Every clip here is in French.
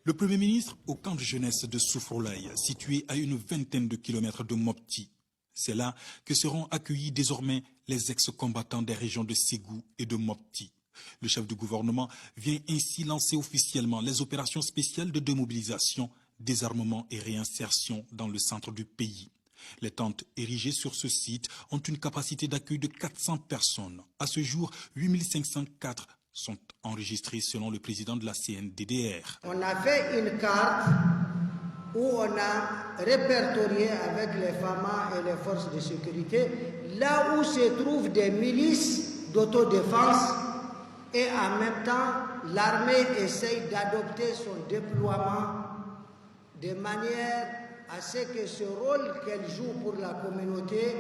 Le Premier ministre au camp de jeunesse de Soufroulaye, situé à une vingtaine de kilomètres de Mopti. C'est là que seront accueillis désormais les ex-combattants des régions de Ségou et de Mopti. Le chef du gouvernement vient ainsi lancer officiellement les opérations spéciales de démobilisation, désarmement et réinsertion dans le centre du pays. Les tentes érigées sur ce site ont une capacité d'accueil de 400 personnes. À ce jour, 8504 sont enregistrés selon le président de la CNDDR. On a fait une carte où on a répertorié avec les FAMA et les forces de sécurité là où se trouvent des milices d'autodéfense et en même temps l'armée essaye d'adopter son déploiement de manière à ce que ce rôle qu'elle joue pour la communauté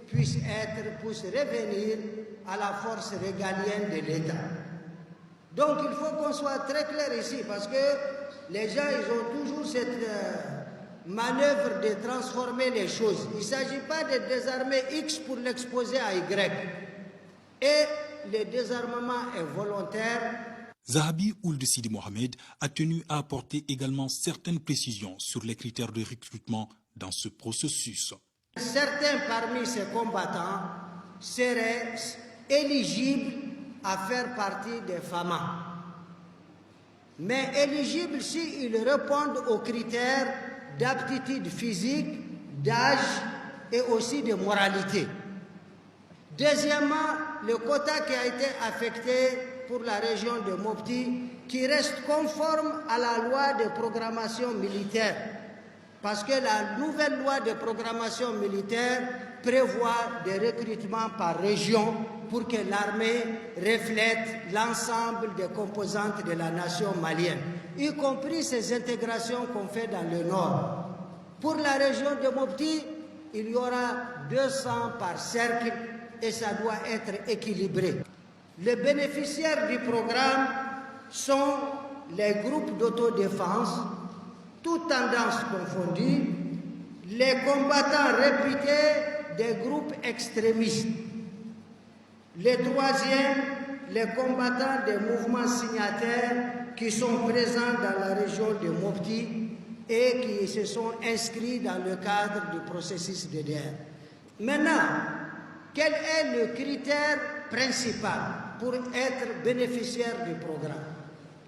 puisse revenir à la force régalienne de l'État. Donc il faut qu'on soit très clair ici parce que les gens ils ont toujours cette manœuvre de transformer les choses. Il ne s'agit pas de désarmer X pour l'exposer à Y. Et le désarmement est volontaire. Zahabi Ould Sidi Mohamed a tenu à apporter également certaines précisions sur les critères de recrutement dans ce processus. Certains parmi ces combattants seraient éligibles à faire partie des FAMA. Mais éligibles s'ils répondent aux critères d'aptitude physique, d'âge et aussi de moralité. Deuxièmement, le quota qui a été affecté pour la région de Mopti, qui reste conforme à la loi de programmation militaire. Parce que la nouvelle loi de programmation militaire prévoit des recrutements par région pour que l'armée reflète l'ensemble des composantes de la nation malienne, y compris ces intégrations qu'on fait dans le nord. Pour la région de Mopti, il y aura 200 par cercle et ça doit être équilibré. Les bénéficiaires du programme sont les groupes d'autodéfense, toutes tendances confondues, les combattants réputés des groupes extrémistes. Les troisièmes, les combattants des mouvements signataires qui sont présents dans la région de Mopti et qui se sont inscrits dans le cadre du processus DDR. Maintenant, quel est le critère principal pour être bénéficiaire du programme?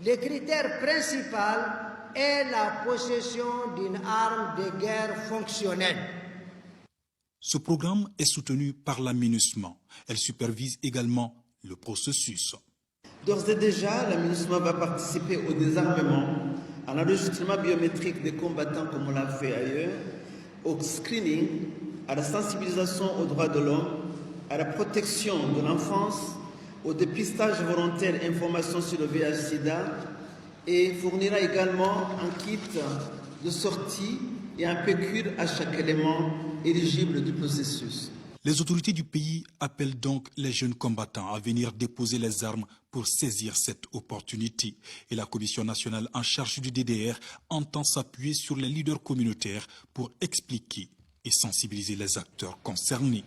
Le critère principal est la possession d'une arme de guerre fonctionnelle. Ce programme est soutenu par la MINUSMA. Elle supervise également le processus. D'ores et déjà, la MINUSMA va participer au désarmement, à l'enregistrement biométrique des combattants comme on l'a fait ailleurs, au screening, à la sensibilisation aux droits de l'homme, à la protection de l'enfance, au dépistage volontaire et information sur le VIH-Sida et fournira également un kit de sortie et un pécule à chaque élément éligible du processus. Les autorités du pays appellent donc les jeunes combattants à venir déposer les armes pour saisir cette opportunité. Et la Commission nationale en charge du DDR entend s'appuyer sur les leaders communautaires pour expliquer et sensibiliser les acteurs concernés.